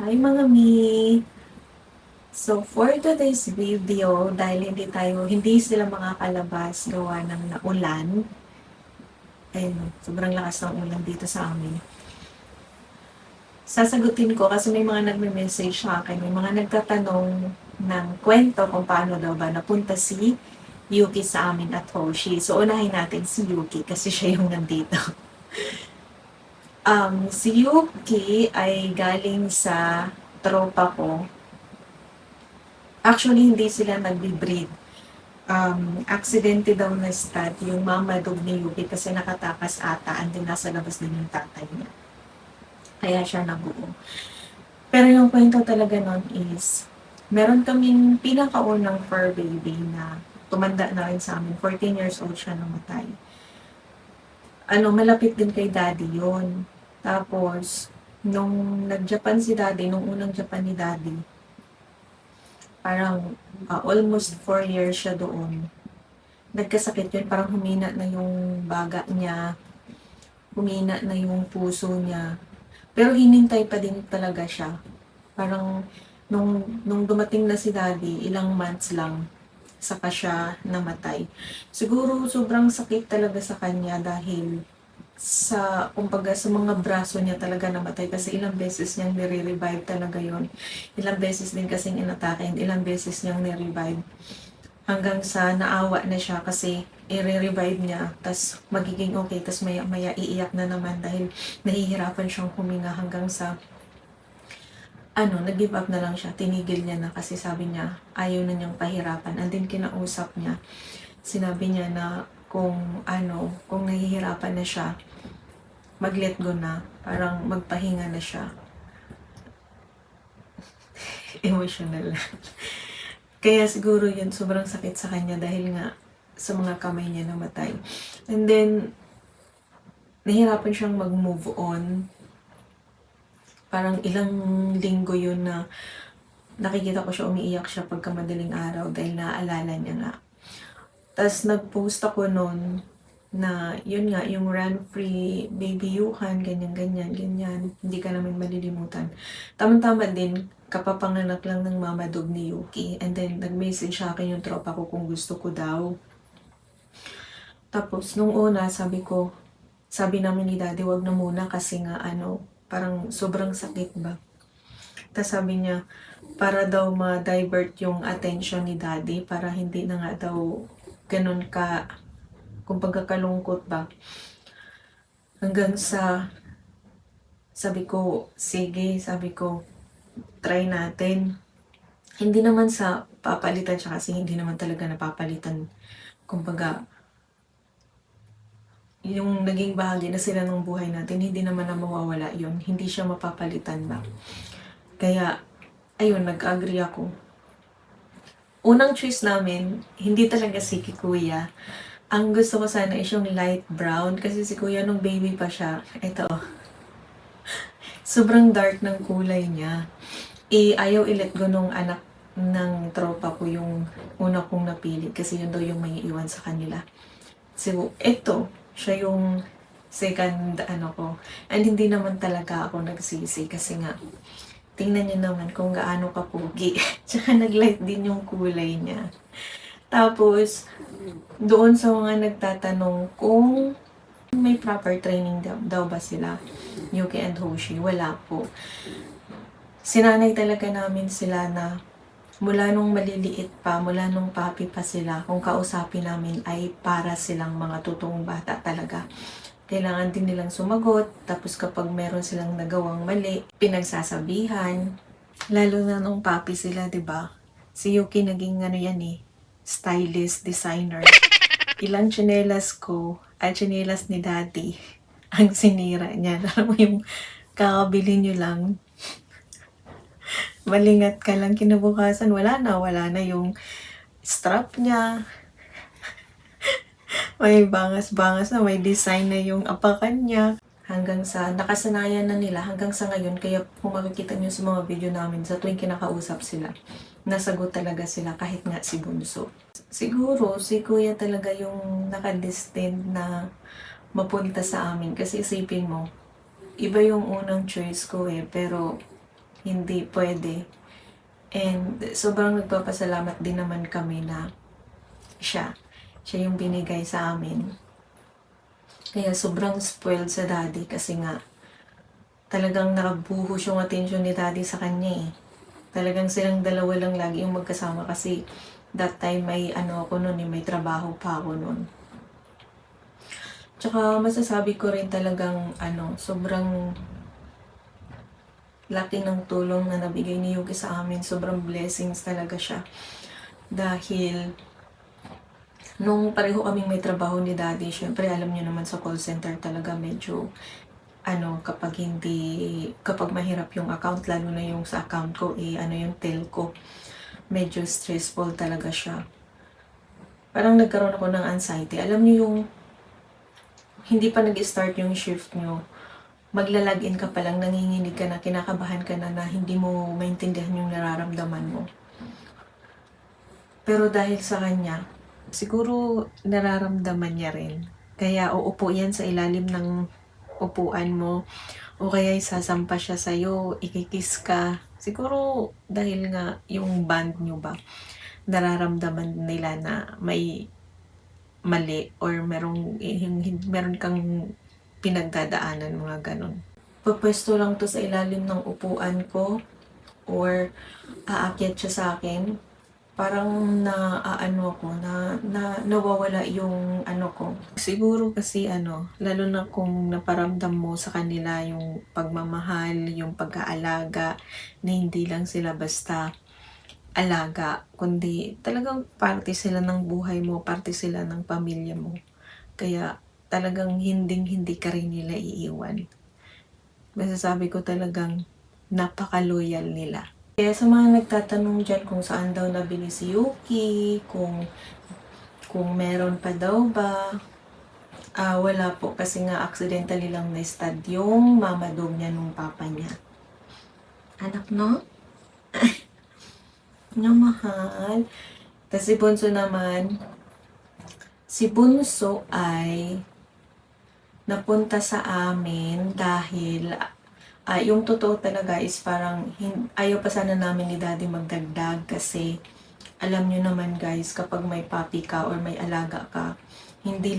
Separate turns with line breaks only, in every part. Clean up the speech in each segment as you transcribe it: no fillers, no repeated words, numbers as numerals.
Hi mga mi! So for today's video, dahil hindi sila makakalabas gawa ng naulan, ayun, sobrang lakas ng ulan dito sa amin. Sasagutin ko kasi may mga nagme-message sa akin, may mga nagtatanong ng kwento kung paano daw ba napunta si Yuki sa amin at Hoshi. So unahin natin si Yuki kasi siya yung nandito. Si Yuki ay galing sa tropa ko. Actually, hindi sila nagbi-breed. Aksidente daw na stud yung mama dog ni Yuki kasi nakatakas ata and then nasa labas din yung tatay niya. Kaya siya nabuo. Pero yung kwento talaga nun is, meron kaming pinakaunang fur baby na tumanda na rin sa amin. 14 years old siya namatay. Malapit din kay daddy yon. Tapos, nung nag-Japan si daddy, nung unang Japan ni daddy, parang almost 4 years siya doon. Nagkasakit yun, parang humina na yung baga niya, humina na yung puso niya. Pero hinintay pa din talaga siya. Parang nung dumating na si daddy, ilang months lang, saka siya namatay. Siguro sobrang sakit talaga sa kanya dahil kumbaga sa mga braso niya talaga namatay kasi ilang beses niyang nire-revive talaga yon. Ilang beses din kasing inatake and ilang beses niyang nire-revive. Hanggang sa naawa na siya kasi i-revive niya, tas magiging okay, tas maya iiyak na naman dahil nahihirapan siyang huminga hanggang sa nag-give up na lang siya, tinigil niya na kasi sabi niya ayaw na niyang pahirapan. And then kinausap niya, sinabi niya na kung nahihirapan na siya, mag-let go na, parang magpahinga na siya. Emotional. Kaya siguro yun, sobrang sakit sa kanya dahil nga sa mga kamay niya namatay. And then, nahirapan siyang mag-move on. Parang ilang linggo yun na nakikita ko siya, umiiyak siya pagka madaling araw dahil naaalala niya nga. Tapos nag-post ako noon na yun nga, yung run-free baby Yuhan, ganyan, hindi ka namin malilimutan. Tama-tama din, kapapanganak lang ng mama dog ni Yuki. And then, nag-message sa akin yung tropa ko kung gusto ko daw. Tapos, nung una, sabi namin ni daddy, wag na muna kasi nga parang sobrang sakit ba. Tapos sabi niya, para daw ma-divert yung attention ni daddy, para hindi na nga daw ganun kung pagkakalungkot ba. Hanggang sa, sabi ko, try natin. Hindi naman sa papalitan siya kasi hindi naman talaga napapalitan. Kumbaga, yung naging bahagi na sila ng buhay natin, hindi naman na mawawala yun. Hindi siya mapapalitan ba. Kaya, ayun, nag-agree ako. Unang choice namin, hindi talaga si Kuya. Ang gusto ko sana is yung light brown kasi si kuya nung baby pa siya, ito, sobrang dark ng kulay niya. Ayaw i-let go nung anak ng tropa ko yung una kong napili kasi yun daw yung may iwan sa kanila. So, ito, siya yung second ko. And hindi naman talaga ako nagsisi kasi nga, tingnan niyo naman kung gaano kapugi. Tsaka nag-light din yung kulay niya. Tapos, doon sa mga nagtatanong kung may proper training daw ba sila, Yuki and Hoshi, wala po. Sinanay talaga namin sila na mula nung maliliit pa, mula nung papi pa sila, kung kausapin namin ay para silang mga totoong bata talaga. Kailangan din nilang sumagot, tapos kapag meron silang nagawang mali, pinagsasabihan. Lalo na nung papi sila, 'di ba? Si Yuki naging stylist, designer. Ilang tsinelas ko at tsinelas ni daddy ang sinira niya. Alam mo yung kakabili nyo lang, malingat ka lang kinabukasan, wala na yung strap niya. May bangas-bangas na, may design na yung apakan niya. Hanggang sa nakasanayan na nila hanggang sa ngayon, kaya kung makikita nyo sa mga video namin sa tuwing kinakausap sila, nasagot talaga sila kahit nga si Bunso. Siguro si Kuya talaga yung nakadestined na mapunta sa amin kasi isipin mo, iba yung unang choice ko pero hindi pwede. And sobrang nagpapasalamat din naman kami na siya yung binigay sa amin. Kaya sobrang spoiled sa daddy kasi nga talagang nakabuhos yung attention ni daddy sa kanya eh. Talagang silang dalawa lang lagi yung magkasama kasi that time may ako nun may trabaho pa ako nun. Tsaka masasabi ko rin talagang sobrang laki ng tulong na nabigay ni Yuki sa amin. Sobrang blessings talaga siya. Dahil nung pareho kaming may trabaho ni daddy, syempre alam niyo naman sa call center talaga medyo kapag mahirap yung account, lalo na yung sa account ko yung telco, medyo stressful talaga siya. Parang nagkaroon ako ng anxiety. Alam niyo yung hindi pa nag-start yung shift nyo, magla-login ka pa lang, nanginginig ka na, kinakabahan ka na hindi mo maintindihan yung nararamdaman mo. Pero dahil sa kanya, siguro nararamdaman niya rin. Kaya uupo yan sa ilalim ng upuan mo, o kaya isasampa siya sa'yo, ikikiss ka. Siguro dahil nga yung band nyo ba, nararamdaman nila na may mali or meron kang pinagdadaanan, mga ganun. Pupwesto lang to sa ilalim ng upuan ko or aakyat siya sa akin. Parang nawawala yung ko. Siguro kasi lalo na kung naparamdam mo sa kanila yung pagmamahal, yung pag-aalaga, na hindi lang sila basta alaga, kundi talagang parte sila ng buhay mo, parte sila ng pamilya mo. Kaya talagang hindi ka rin nila iiwan. Masasabi ko talagang napaka-loyal nila. Kaya sa mga nagtatanong dyan kung saan daw nabili si Yuki, kung meron pa daw ba, wala po kasi nga accidentally lang na-stud yung mama dog niya nung papa niya. Anak no? Nga mahal. Kasi Bunso naman, si Bunso ay napunta sa amin dahil yung totoo talaga is parang ayaw pa sana namin ni daddy magdagdag kasi alam nyo naman guys, kapag may puppy ka or may alaga ka, hindi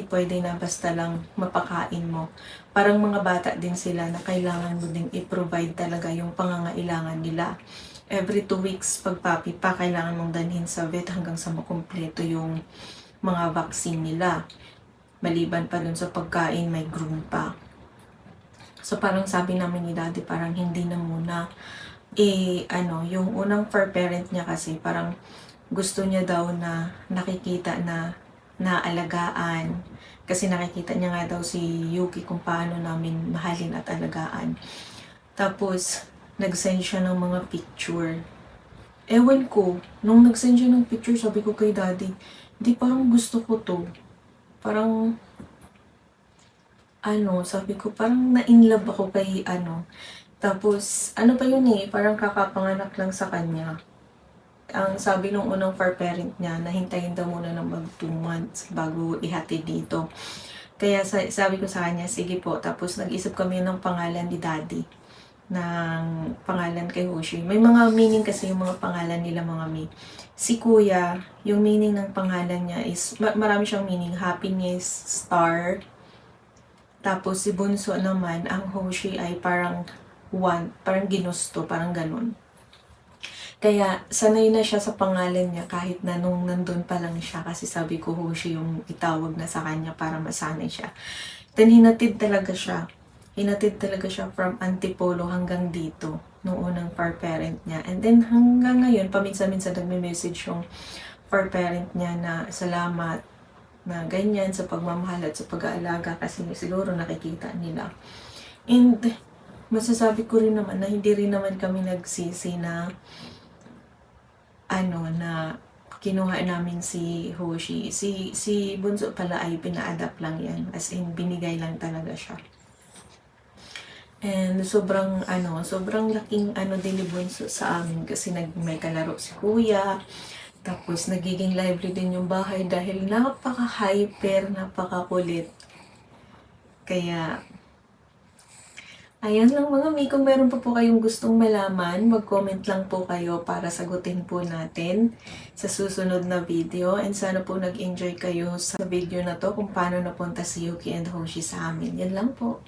pwede na basta lang mapakain mo. Parang mga bata din sila na kailangan mo ding i-provide talaga yung pangangailangan nila. Every 2 weeks pag puppy pa, kailangan mong dalhin sa vet hanggang sa makumpleto yung mga vaccine nila. Maliban pa dun sa pagkain, may groom pa. So parang sabi namin ni daddy, parang hindi na muna. Yung unang fur parent niya kasi parang gusto niya daw na nakikita na naalagaan. Kasi nakikita niya nga daw si Yuki kung paano namin mahalin at alagaan. Tapos, nag-send siya ng mga picture. Ewan ko, nung nag-send siya ng picture, sabi ko kay daddy, di parang gusto ko to. Parang sabi ko, parang na-inlove ako kay Tapos, pa yun parang kakapanganak lang sa kanya. Ang sabi nung unang fur parent niya, nahintayin daw muna ng mag 2 months bago ihatid dito. Kaya sabi ko sa kanya, sige po. Tapos nag-isip kami ng pangalan ni daddy. Ng pangalan kay Hoshi. May mga meaning kasi yung mga pangalan nila, mga mi. Si kuya, yung meaning ng pangalan niya is, marami siyang meaning. Happiness, star. Tapos si Bunso naman, ang Hoshi ay parang parang ginusto, parang ganun. Kaya sanay na siya sa pangalan niya kahit na nung nandun pa lang siya, kasi sabi ko Hoshi yung itawag na sa kanya para masanay siya. Then hinatid talaga siya from Antipolo hanggang dito nung unang fur parent niya. And then hanggang ngayon, paminsan-minsan nagme-message yung fur parent niya na salamat na ganyan sa pagmamahal at sa pag-aalaga kasi siguro nakikita nila. And masasabi ko rin naman na hindi rin naman kami nagsisi na na kinuha namin si Hoshi. Si Bunso pala ay pina-adapt lang yan. As in, binigay lang talaga siya. And sobrang laking din ni Bunso sa amin kasi may kalaro si kuya. Tapos nagiging lively din yung bahay dahil napaka-hyper, napaka-kulit. Kaya Ayan lang mga Mi, kung meron pa po kayong gustong malaman, mag-comment lang po kayo para sagutin po natin sa susunod na video. And sana po nag-enjoy kayo sa video na to kung paano napunta si Yuki and Hoshi sa amin. Yan lang po.